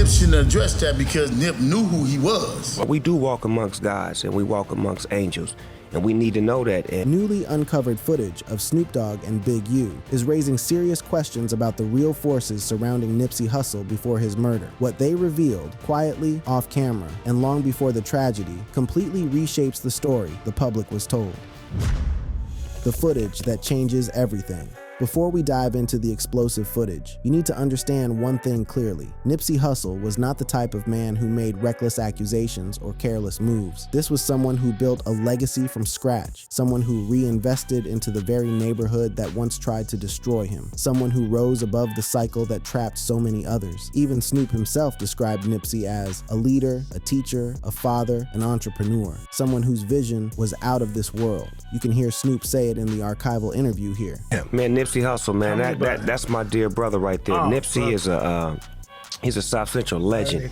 Nip shouldn't address that because Nip knew who he was. We do walk amongst gods and we walk amongst angels, and we need to know that. Newly uncovered footage of Snoop Dogg and Big U is raising serious questions about the real forces surrounding Nipsey Hussle before his murder. What they revealed, quietly, off camera, and long before the tragedy, completely reshapes the story the public was told. The footage that changes everything. Before we dive into the explosive footage, you need to understand one thing clearly. Nipsey Hussle was not the type of man who made reckless accusations or careless moves. This was someone who built a legacy from scratch, someone who reinvested into the very neighborhood that once tried to destroy him, someone who rose above the cycle that trapped so many others. Even Snoop himself described Nipsey as a leader, a teacher, a father, an entrepreneur, someone whose vision was out of this world. You can hear Snoop say it in the archival interview here. Man, Nipsey Hussle, man, that's my dear brother right there. Nipsey is he's a South Central legend.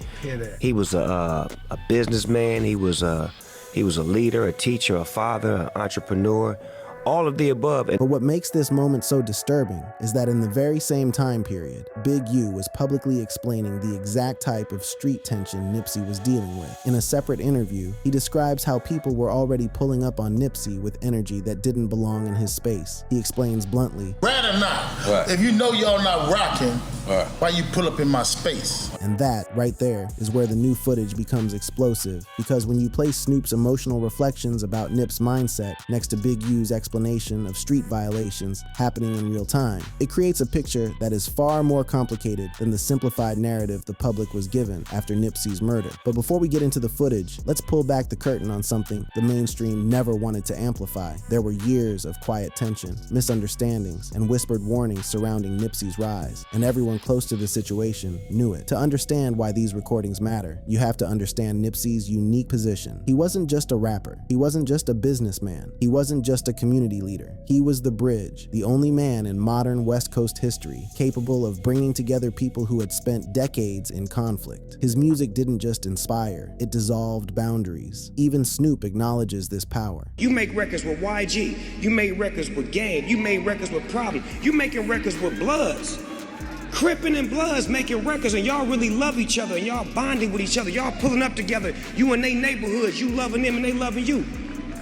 He was a businessman. He was a leader, a teacher, a father, an entrepreneur. All of the above. But what makes this moment so disturbing is that in the very same time period, Big U was publicly explaining the exact type of street tension Nipsey was dealing with. In a separate interview, he describes how people were already pulling up on Nipsey with energy that didn't belong in his space. He explains bluntly, "Rather not. If you know y'all not rocking, why you pull up in my space?" And that, right there, is where the new footage becomes explosive, because when you place Snoop's emotional reflections about Nip's mindset next to Big U's explanation of street violations happening in real time, it creates a picture that is far more complicated than the simplified narrative the public was given after Nipsey's murder. But before we get into the footage, let's pull back the curtain on something the mainstream never wanted to amplify. There were years of quiet tension, misunderstandings, and whispered warnings surrounding Nipsey's rise, and everyone close to the situation knew it. To understand why these recordings matter, you have to understand Nipsey's unique position. He wasn't just a rapper. He wasn't just a businessman. He wasn't just a community leader. He was the bridge, the only man in modern West Coast history capable of bringing together people who had spent decades in conflict. His music didn't just inspire, it dissolved boundaries. Even Snoop acknowledges this power. You make records with YG, you made records with Game, you made records with Problem, you making records with Bloods. Crippin' and Bloods making records, and y'all really love each other, and y'all bonding with each other, y'all pulling up together, you in they neighborhoods, you loving them and they loving you.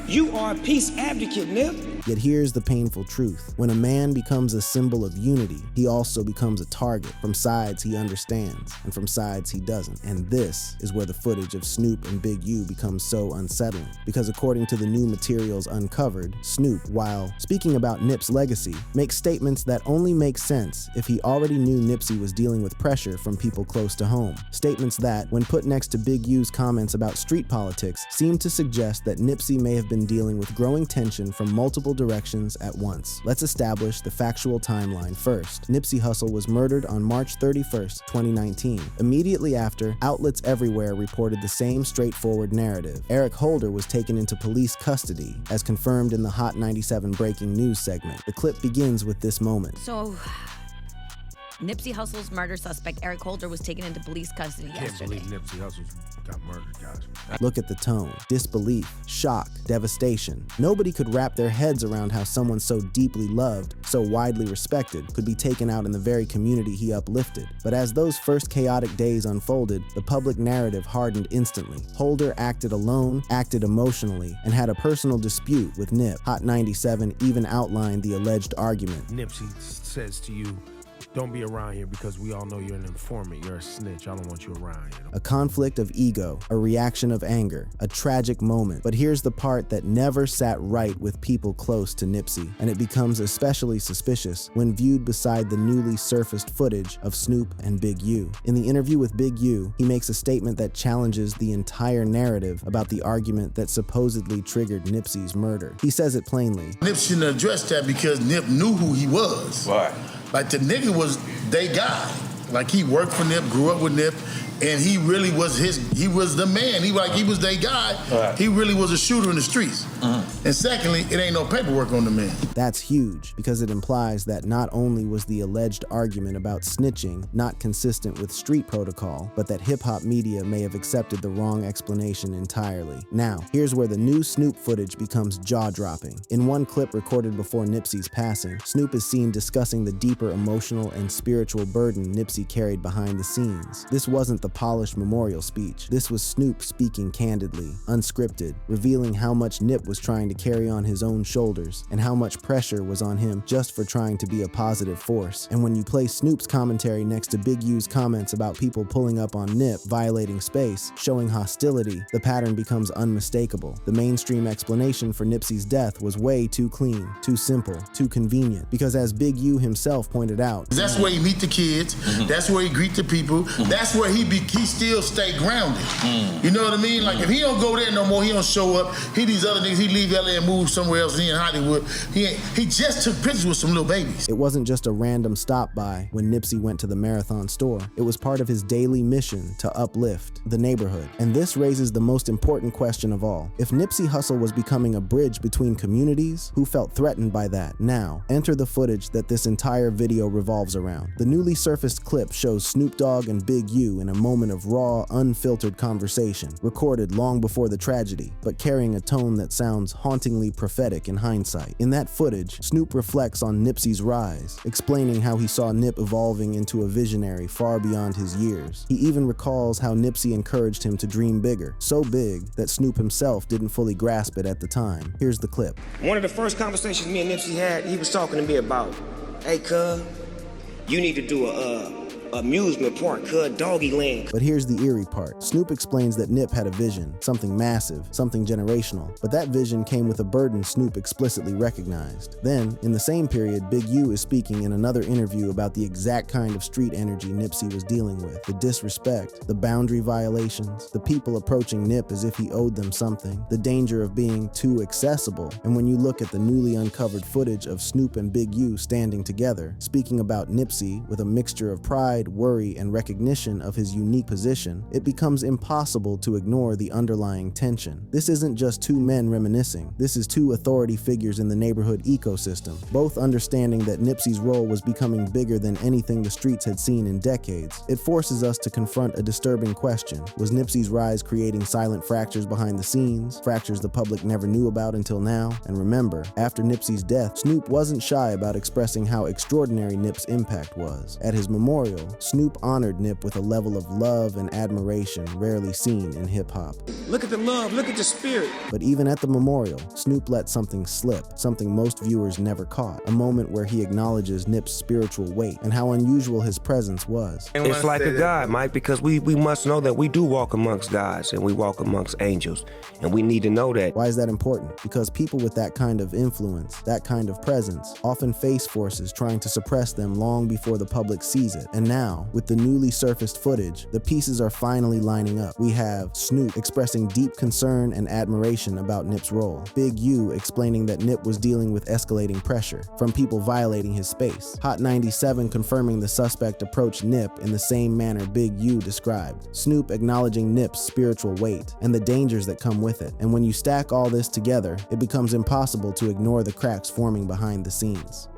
You are a peace advocate, Nip. Yet here's the painful truth. When a man becomes a symbol of unity, he also becomes a target from sides he understands and from sides he doesn't. And this is where the footage of Snoop and Big U becomes so unsettling. Because according to the new materials uncovered, Snoop, while speaking about Nip's legacy, makes statements that only make sense if he already knew Nipsey was dealing with pressure from people close to home. Statements that, when put next to Big U's comments about street politics, seem to suggest that Nipsey may have been dealing with growing tension from multiple directions at once. Let's establish the factual timeline first. Nipsey Hussle was murdered on March 31st, 2019. Immediately after, outlets everywhere reported the same straightforward narrative. Eric Holder was taken into police custody, as confirmed in the Hot 97 breaking news segment. The clip begins with this moment. So, Nipsey Hussle's murder suspect, Eric Holder, was taken into police custody yesterday. Can't believe Nipsey Hussle got murdered, guys. Look at the tone. Disbelief, shock, devastation. Nobody could wrap their heads around how someone so deeply loved, so widely respected, could be taken out in the very community he uplifted. But as those first chaotic days unfolded, the public narrative hardened instantly. Holder acted alone, acted emotionally, and had a personal dispute with Nip. Hot 97 even outlined the alleged argument. Nipsey says to you, don't be around here because we all know you're an informant, you're a snitch, I don't want you around here. A conflict of ego, a reaction of anger, a tragic moment. But here's the part that never sat right with people close to Nipsey, and it becomes especially suspicious when viewed beside the newly surfaced footage of Snoop and Big U. In the interview with Big U, he makes a statement that challenges the entire narrative about the argument that supposedly triggered Nipsey's murder. He says it plainly. Nip shouldn't address that because Nip knew who he was. Right. Like the nigga was they guy. Like he worked for Nip, grew up with Nip, and he really was he was the man. He was their guy. Right. He really was a shooter in the streets. And secondly, it ain't no paperwork on the man. That's huge because it implies that not only was the alleged argument about snitching not consistent with street protocol, but that hip-hop media may have accepted the wrong explanation entirely. Now, here's where the new Snoop footage becomes jaw-dropping. In one clip recorded before Nipsey's passing, Snoop is seen discussing the deeper emotional and spiritual burden Nipsey Nipsey carried behind the scenes. This wasn't the polished memorial speech. This was Snoop speaking candidly, unscripted, revealing how much Nip was trying to carry on his own shoulders and how much pressure was on him just for trying to be a positive force. And when you play Snoop's commentary next to Big U's comments about people pulling up on Nip, violating space, showing hostility, the pattern becomes unmistakable. The mainstream explanation for Nipsey's death was way too clean, too simple, too convenient, because as Big U himself pointed out, that's where he meet the kids, that's where he greet the people, that's where he still stay grounded. You know what I mean? Like if he don't go there no more, he don't show up, he these other niggas, he leave LA and move somewhere else, he in Hollywood. He just took pictures with some little babies. It wasn't just a random stop by when Nipsey went to the Marathon store. It was part of his daily mission to uplift the neighborhood. And this raises the most important question of all. If Nipsey Hussle was becoming a bridge between communities, who felt threatened by that? Now, enter the footage that this entire video revolves around. The newly surfaced clip shows Snoop Dogg and Big U in a moment of raw, unfiltered conversation, recorded long before the tragedy, but carrying a tone that sounds hauntingly prophetic in hindsight. In that footage, Snoop reflects on Nipsey's rise, explaining how he saw Nip evolving into a visionary far beyond his years. He even recalls how Nipsey encouraged him to dream bigger, so big that Snoop himself didn't fully grasp it at the time. Here's the clip. One of the first conversations me and Nipsey had, he was talking to me about, hey, cuz, you need to do a amusement park, doggy land. But here's the eerie part. Snoop explains that Nip had a vision, something massive, something generational. But that vision came with a burden Snoop explicitly recognized. Then, in the same period, Big U is speaking in another interview about the exact kind of street energy Nipsey was dealing with. The disrespect, the boundary violations, the people approaching Nip as if he owed them something, the danger of being too accessible. And when you look at the newly uncovered footage of Snoop and Big U standing together, speaking about Nipsey with a mixture of pride, worry, and recognition of his unique position, it becomes impossible to ignore the underlying tension. This isn't just two men reminiscing. This is two authority figures in the neighborhood ecosystem, both understanding that Nipsey's role was becoming bigger than anything the streets had seen in decades. It forces us to confront a disturbing question. Was Nipsey's rise creating silent fractures behind the scenes, fractures the public never knew about until now? And remember, after Nipsey's death, Snoop wasn't shy about expressing how extraordinary Nip's impact was. At his memorial, Snoop honored Nip with a level of love and admiration rarely seen in hip-hop. Look at the love, look at the spirit. But even at the memorial, Snoop let something slip, something most viewers never caught, a moment where he acknowledges Nip's spiritual weight and how unusual his presence was. It's like a God, Mike, because we must know that we do walk amongst gods and we walk amongst angels, and we need to know that. Why is that important? Because people with that kind of influence, that kind of presence, often face forces trying to suppress them long before the public sees it. And now, with the newly surfaced footage, the pieces are finally lining up. We have Snoop expressing deep concern and admiration about Nip's role, Big U explaining that Nip was dealing with escalating pressure from people violating his space, Hot 97 confirming the suspect approached Nip in the same manner Big U described, Snoop acknowledging Nip's spiritual weight and the dangers that come with it. And when you stack all this together, it becomes impossible to ignore the cracks forming behind the scenes.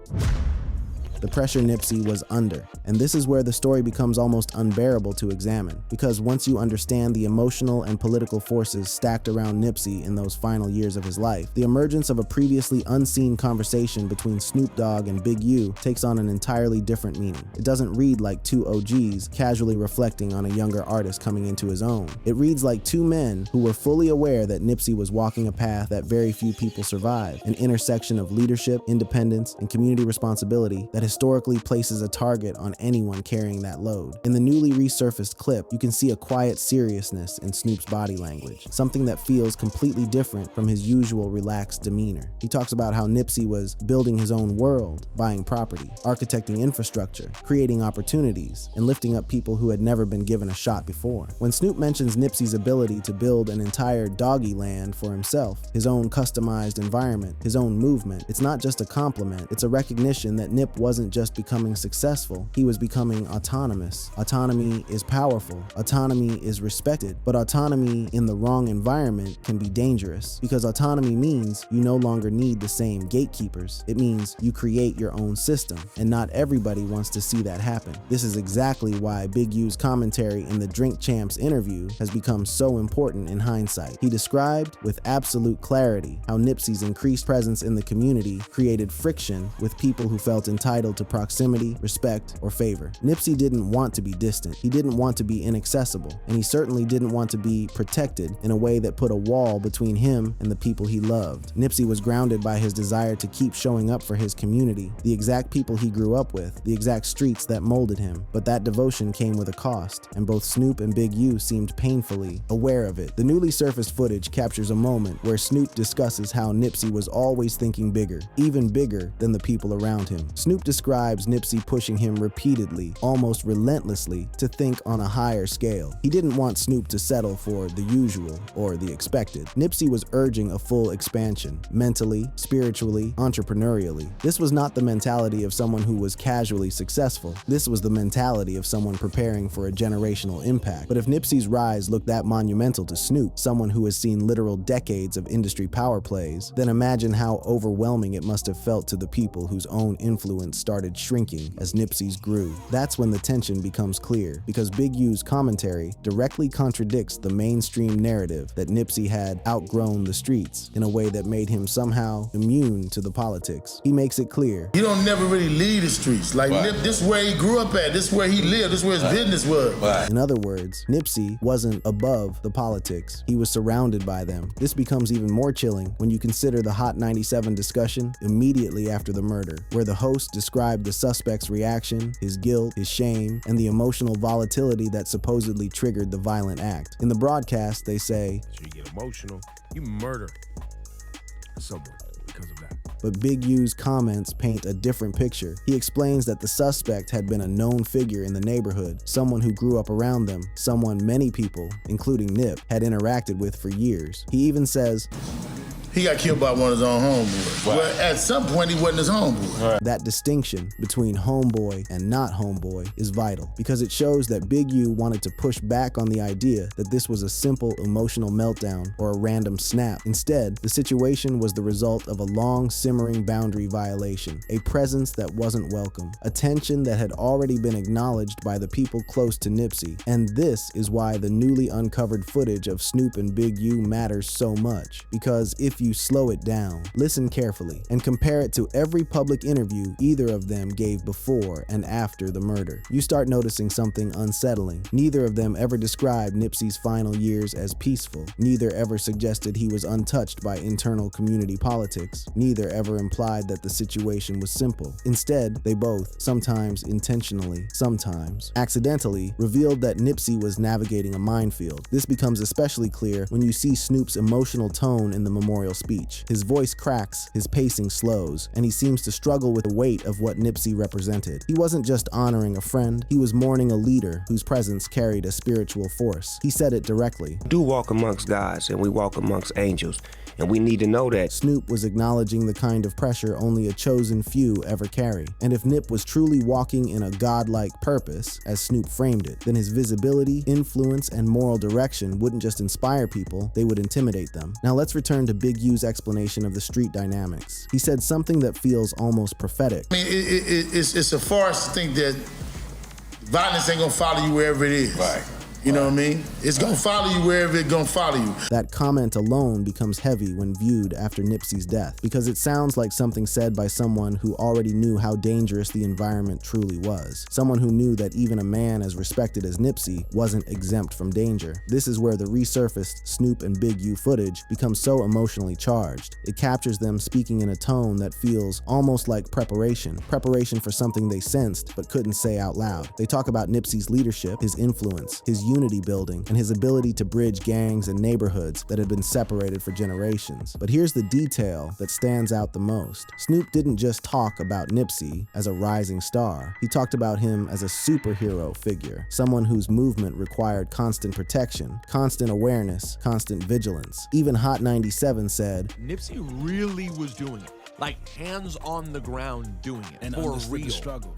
The pressure Nipsey was under. And this is where the story becomes almost unbearable to examine, because once you understand the emotional and political forces stacked around Nipsey in those final years of his life, the emergence of a previously unseen conversation between Snoop Dogg and Big U takes on an entirely different meaning. It doesn't read like two OGs casually reflecting on a younger artist coming into his own. It reads like two men who were fully aware that Nipsey was walking a path that very few people survive, an intersection of leadership, independence, and community responsibility that historically places a target on anyone carrying that load. In the newly resurfaced clip, you can see a quiet seriousness in Snoop's body language, something that feels completely different from his usual relaxed demeanor. He talks about how Nipsey was building his own world, buying property, architecting infrastructure, creating opportunities, and lifting up people who had never been given a shot before. When Snoop mentions Nipsey's ability to build an entire doggy land for himself, his own customized environment, his own movement, it's not just a compliment, it's a recognition that Nip wasn't just becoming successful, he was becoming autonomous. Autonomy is powerful, autonomy is respected, but autonomy in the wrong environment can be dangerous, because autonomy means you no longer need the same gatekeepers. It means you create your own system, and not everybody wants to see that happen. This is exactly why Big U's commentary in the Drink Champs interview has become so important in hindsight. He described with absolute clarity how Nipsey's increased presence in the community created friction with people who felt entitled entitled to proximity, respect, or favor. Nipsey didn't want to be distant. He didn't want to be inaccessible. And he certainly didn't want to be protected in a way that put a wall between him and the people he loved. Nipsey was grounded by his desire to keep showing up for his community, the exact people he grew up with, the exact streets that molded him. But that devotion came with a cost, and both Snoop and Big U seemed painfully aware of it. The newly surfaced footage captures a moment where Snoop discusses how Nipsey was always thinking bigger, even bigger than the people around him. Snoop describes Nipsey pushing him repeatedly, almost relentlessly, to think on a higher scale. He didn't want Snoop to settle for the usual or the expected. Nipsey was urging a full expansion, mentally, spiritually, entrepreneurially. This was not the mentality of someone who was casually successful. This was the mentality of someone preparing for a generational impact. But if Nipsey's rise looked that monumental to Snoop, someone who has seen literal decades of industry power plays, then imagine how overwhelming it must have felt to the people whose own influence started shrinking as Nipsey's grew. That's when the tension becomes clear, because Big U's commentary directly contradicts the mainstream narrative that Nipsey had outgrown the streets in a way that made him somehow immune to the politics. He makes it clear. He don't never really leave the streets. Like, right. Nip, this is where he grew up at. This is where he lived. This is where his business was. Right. In other words, Nipsey wasn't above the politics. He was surrounded by them. This becomes even more chilling when you consider the Hot 97 discussion immediately after the murder, where the host described the suspect's reaction, his guilt, his shame, and the emotional volatility that supposedly triggered the violent act. In the broadcast, they say, So you get emotional, you murder someone because of that. But Big U's comments paint a different picture. He explains that the suspect had been a known figure in the neighborhood, someone who grew up around them, someone many people, including Nip, had interacted with for years. He even says, He got killed by one of his own homeboys. Right. Well, at some point, he wasn't his homeboy. Right. That distinction between homeboy and not homeboy is vital, because it shows that Big U wanted to push back on the idea that this was a simple emotional meltdown or a random snap. Instead, the situation was the result of a long simmering boundary violation, a presence that wasn't welcome, a tension that had already been acknowledged by the people close to Nipsey. And this is why the newly uncovered footage of Snoop and Big U matters so much, because if you slow it down, listen carefully, and compare it to every public interview either of them gave before and after the murder, you start noticing something unsettling. Neither of them ever described Nipsey's final years as peaceful. Neither ever suggested he was untouched by internal community politics. Neither ever implied that the situation was simple. Instead, they both, sometimes intentionally, sometimes accidentally, revealed that Nipsey was navigating a minefield. This becomes especially clear when you see Snoop's emotional tone in the memorial speech. His voice cracks, his pacing slows, and he seems to struggle with the weight of what Nipsey represented. He wasn't just honoring a friend, he was mourning a leader whose presence carried a spiritual force. He said it directly. We do walk amongst gods and we walk amongst angels, and we need to know that. Snoop was acknowledging the kind of pressure only a chosen few ever carry. And if Nip was truly walking in a godlike purpose, as Snoop framed it, then his visibility, influence, and moral direction wouldn't just inspire people, they would intimidate them. Now let's return to Big U's explanation of the street dynamics. He said something that feels almost prophetic. I mean, it's a farce to think that violence ain't gonna follow you wherever it is. Right. You know what I mean? It's gonna follow you wherever it's gonna follow you. That comment alone becomes heavy when viewed after Nipsey's death, because it sounds like something said by someone who already knew how dangerous the environment truly was. Someone who knew that even a man as respected as Nipsey wasn't exempt from danger. This is where the resurfaced Snoop and Big U footage becomes so emotionally charged. It captures them speaking in a tone that feels almost like preparation for something they sensed but couldn't say out loud. They talk about Nipsey's leadership, his influence, his unity building, and his ability to bridge gangs and neighborhoods that had been separated for generations. But here's the detail that stands out the most. Snoop didn't just talk about Nipsey as a rising star. He talked about him as a superhero figure, someone whose movement required constant protection, constant awareness, constant vigilance. Even Hot 97 said, Nipsey really was doing it. Like hands on the ground doing it. And for understood real. the struggle.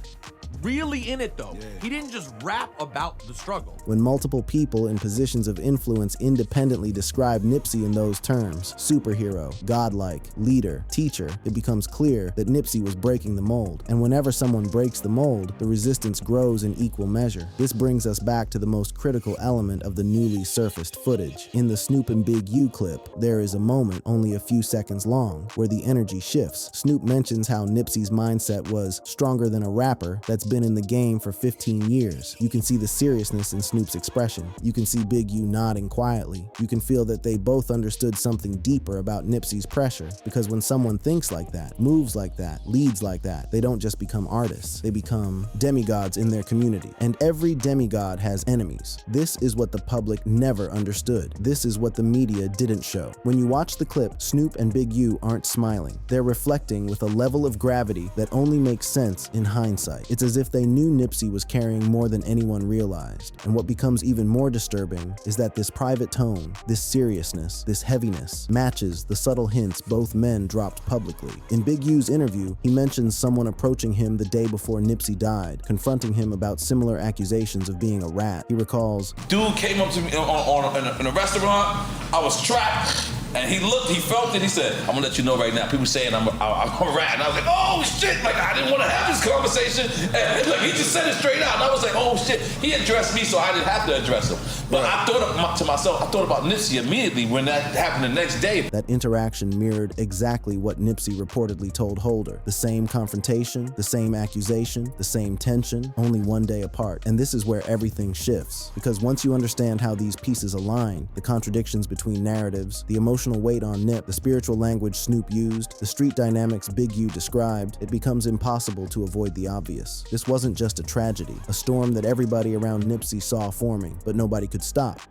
really in it, though. He didn't just rap about the struggle. When multiple people in positions of influence independently describe Nipsey in those terms, superhero, godlike, leader, teacher, it becomes clear that Nipsey was breaking the mold. And whenever someone breaks the mold, the resistance grows in equal measure. This brings us back to the most critical element of the newly surfaced footage. In the Snoop and Big U clip, there is a moment only a few seconds long where the energy shifts. Snoop mentions how Nipsey's mindset was stronger than a rapper that's been in the game for 15 years. You can see the seriousness in Snoop's expression. You can see Big U nodding quietly. You can feel that they both understood something deeper about Nipsey's pressure, because when someone thinks like that, moves like that, leads like that, they don't just become artists, they become demigods in their community. And every demigod has enemies. This is what the public never understood. This is what the media didn't show. When you watch the clip, Snoop and Big U aren't smiling. They're reflecting with a level of gravity that only makes sense in hindsight. It's as if they knew Nipsey was carrying more than anyone realized. And what becomes even more disturbing is that this private tone, this seriousness, this heaviness, matches the subtle hints both men dropped publicly. In Big U's interview, he mentions someone approaching him the day before Nipsey died, confronting him about similar accusations of being a rat. He recalls, "Dude came up to me in a restaurant. I was trapped. And he looked, he felt it, he said, I'm gonna let you know right now, people saying I'm a rat. And I was like, oh shit, like I didn't wanna have this conversation. And like, he just said it straight out. And I was like, oh shit, he addressed me, so I didn't have to address him. But I thought to myself, I thought about Nipsey immediately when that happened the next day. That interaction mirrored exactly what Nipsey reportedly told Holder. The same confrontation, the same accusation, the same tension, only one day apart. And this is where everything shifts. Because once you understand how these pieces align, the contradictions between narratives, the emotional weight on Nip, the spiritual language Snoop used, the street dynamics Big U described, it becomes impossible to avoid the obvious. This wasn't just a tragedy, a storm that everybody around Nipsey saw forming, but nobody could stop.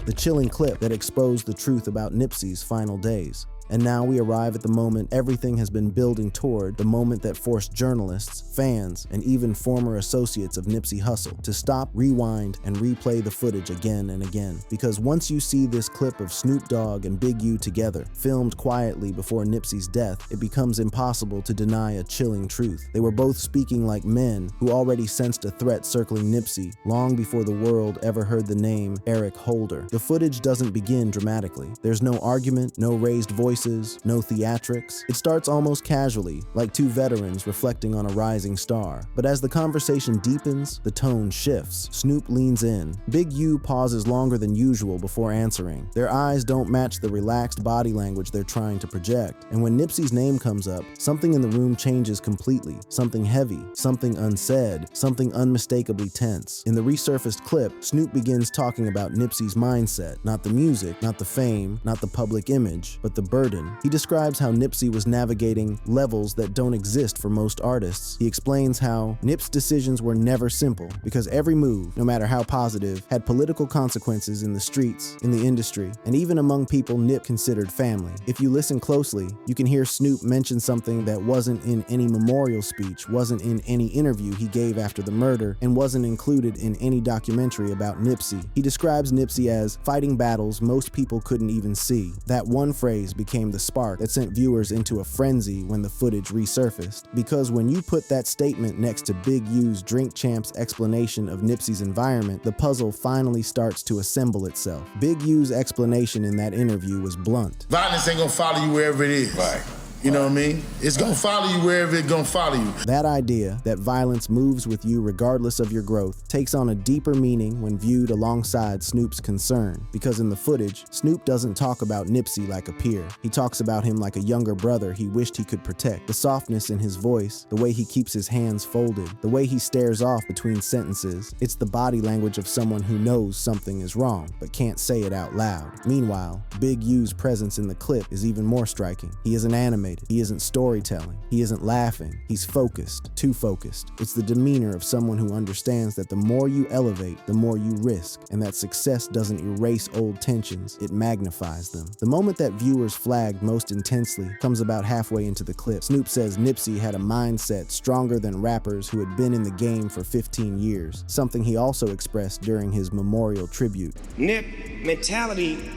The chilling clip that exposed the truth about Nipsey's final days. And now we arrive at the moment everything has been building toward, the moment that forced journalists, fans, and even former associates of Nipsey Hussle to stop, rewind, and replay the footage again and again. Because once you see this clip of Snoop Dogg and Big U together, filmed quietly before Nipsey's death, it becomes impossible to deny a chilling truth. They were both speaking like men who already sensed a threat circling Nipsey long before the world ever heard the name Eric Holder. The footage doesn't begin dramatically. There's no argument, no raised voice, no theatrics. It starts almost casually, like two veterans reflecting on a rising star. But as the conversation deepens, the tone shifts. Snoop leans in. Big U pauses longer than usual before answering. Their eyes don't match the relaxed body language they're trying to project. And when Nipsey's name comes up, something in the room changes completely. Something heavy, something unsaid, something unmistakably tense. In the resurfaced clip, Snoop begins talking about Nipsey's mindset, not the music, not the fame, not the public image, but the burden. He describes how Nipsey was navigating levels that don't exist for most artists. He explains how Nip's decisions were never simple because every move, no matter how positive, had political consequences in the streets, in the industry, and even among people Nip considered family. If you listen closely, you can hear Snoop mention something that wasn't in any memorial speech, wasn't in any interview he gave after the murder, and wasn't included in any documentary about Nipsey. He describes Nipsey as fighting battles most people couldn't even see. That one phrase became the spark that sent viewers into a frenzy when the footage resurfaced. Because when you put that statement next to Big U's Drink Champ's explanation of Nipsey's environment, the puzzle finally starts to assemble itself. Big U's explanation in that interview was blunt. Violence ain't gonna follow you wherever it is. Right. You know what I mean? It's gonna follow you wherever it's gonna follow you. That idea that violence moves with you regardless of your growth takes on a deeper meaning when viewed alongside Snoop's concern. Because in the footage, Snoop doesn't talk about Nipsey like a peer. He talks about him like a younger brother he wished he could protect. The softness in his voice, the way he keeps his hands folded, the way he stares off between sentences, it's the body language of someone who knows something is wrong, but can't say it out loud. Meanwhile, Big U's presence in the clip is even more striking. He isn't animated. He isn't storytelling. He isn't laughing. He's focused, too focused. It's the demeanor of someone who understands that the more you elevate, the more you risk, and that success doesn't erase old tensions, it magnifies them. The moment that viewers flagged most intensely comes about halfway into the clip. Snoop says Nipsey had a mindset stronger than rappers who had been in the game for 15 years, something he also expressed during his memorial tribute. Nip mentality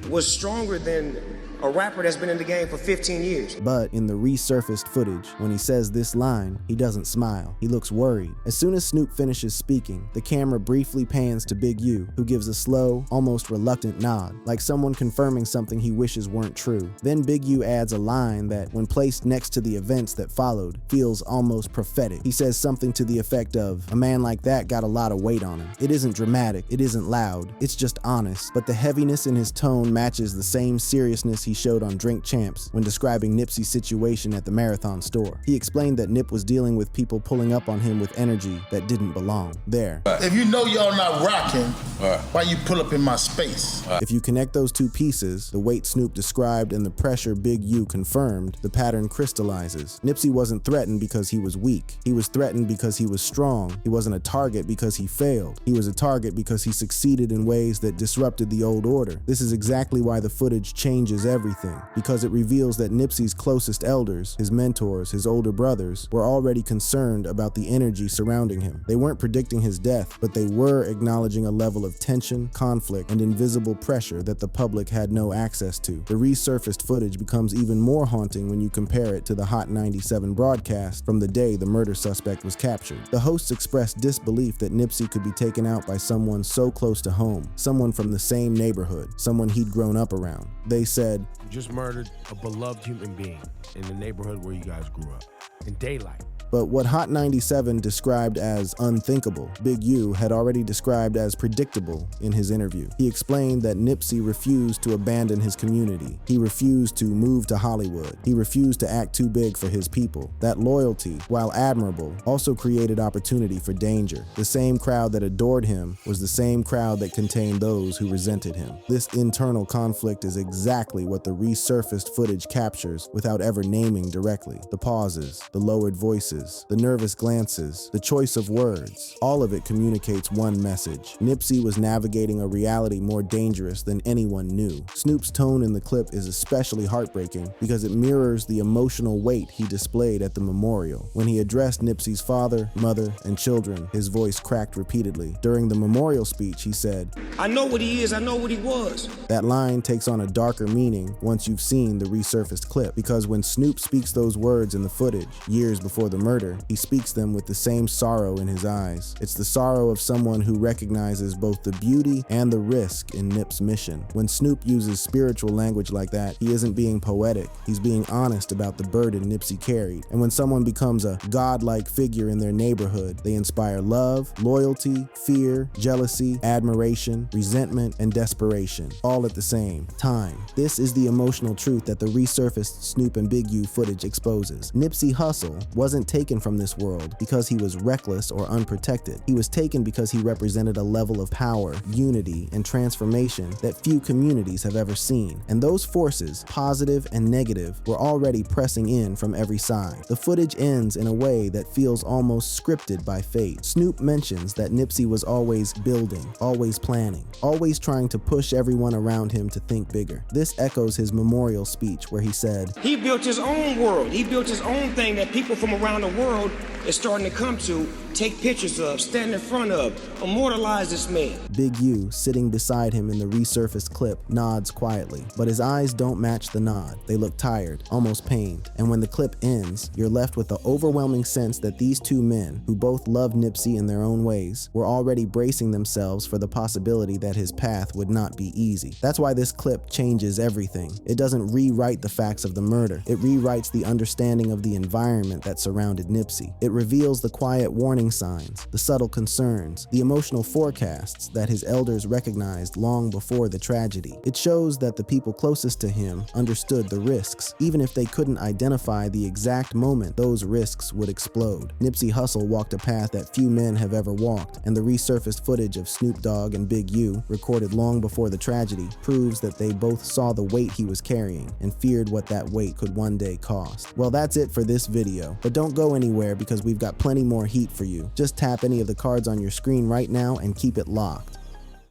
was stronger than a rapper that's been in the game for 15 years. But in the resurfaced footage, when he says this line, he doesn't smile. He looks worried. As soon as Snoop finishes speaking, the camera briefly pans to Big U, who gives a slow, almost reluctant nod, like someone confirming something he wishes weren't true. Then Big U adds a line that, when placed next to the events that followed, feels almost prophetic. He says something to the effect of, "A man like that got a lot of weight on him." It isn't dramatic, it isn't loud, it's just honest, but the heaviness in his tone matches the same seriousness he showed on Drink Champs when describing Nipsey's situation at the Marathon store. He explained that Nip was dealing with people pulling up on him with energy that didn't belong there. If you know y'all not rocking, why you pull up in my space? If you connect those two pieces, the weight Snoop described and the pressure Big U confirmed, the pattern crystallizes. Nipsey wasn't threatened because he was weak. He was threatened because he was strong. He wasn't a target because he failed. He was a target because he succeeded in ways that disrupted the old order. This is exactly why the footage changes everything, because it reveals that Nipsey's closest elders, his mentors, his older brothers, were already concerned about the energy surrounding him. They weren't predicting his death, but they were acknowledging a level of tension, conflict, and invisible pressure that the public had no access to. The resurfaced footage becomes even more haunting when you compare it to the Hot 97 broadcast from the day the murder suspect was captured. The hosts expressed disbelief that Nipsey could be taken out by someone so close to home, someone from the same neighborhood, someone he'd grown up around. They said, You just murdered a beloved human being in the neighborhood where you guys grew up, in daylight. But what Hot 97 described as unthinkable, Big U had already described as predictable in his interview. He explained that Nipsey refused to abandon his community. He refused to move to Hollywood. He refused to act too big for his people. That loyalty, while admirable, also created opportunity for danger. The same crowd that adored him was the same crowd that contained those who resented him. This internal conflict is exactly what the resurfaced footage captures without ever naming directly. The pauses, the lowered voices, the nervous glances, the choice of words, all of it communicates one message. Nipsey was navigating a reality more dangerous than anyone knew. Snoop's tone in the clip is especially heartbreaking because it mirrors the emotional weight he displayed at the memorial. When he addressed Nipsey's father, mother, and children, his voice cracked repeatedly. During the memorial speech, he said, "I know what he is, I know what he was." That line takes on a darker meaning once you've seen the resurfaced clip, because when Snoop speaks those words in the footage, years before the murder, he speaks them with the same sorrow in his eyes. It's the sorrow of someone who recognizes both the beauty and the risk in Nip's mission. When Snoop uses spiritual language like that, he isn't being poetic, he's being honest about the burden Nipsey carried. And when someone becomes a godlike figure in their neighborhood, they inspire love, loyalty, fear, jealousy, admiration, resentment, and desperation, all at the same time. This is the emotional truth that the resurfaced Snoop and Big U footage exposes. Nipsey Hussle wasn't taken from this world because he was reckless or unprotected. He was taken because he represented a level of power, unity, and transformation that few communities have ever seen. And those forces, positive and negative, were already pressing in from every side. The footage ends in a way that feels almost scripted by fate. Snoop mentions that Nipsey was always building, always planning, always trying to push everyone around him to think bigger. This echoes his memorial speech where he said, He built his own world. He built his own thing that people from around the world is starting to come to, take pictures of, stand in front of, immortalize this man. Big U, sitting beside him in the resurfaced clip, nods quietly, but his eyes don't match the nod. They look tired, almost pained. And when the clip ends, you're left with the overwhelming sense that these two men, who both loved Nipsey in their own ways, were already bracing themselves for the possibility that his path would not be easy. That's why this clip changes everything. It doesn't rewrite the facts of the murder. It rewrites the understanding of the environment that surrounded Nipsey. It reveals the quiet warning signs, the subtle concerns, the emotional forecasts that his elders recognized long before the tragedy. It shows that the people closest to him understood the risks, even if they couldn't identify the exact moment those risks would explode. Nipsey Hussle walked a path that few men have ever walked, and the resurfaced footage of Snoop Dogg and Big U, recorded long before the tragedy, proves that they both saw the weight he was carrying and feared what that weight could one day cost. Well, that's it for this video, but don't go anywhere because we've got plenty more heat for you. Just tap any of the cards on your screen right now and keep it locked.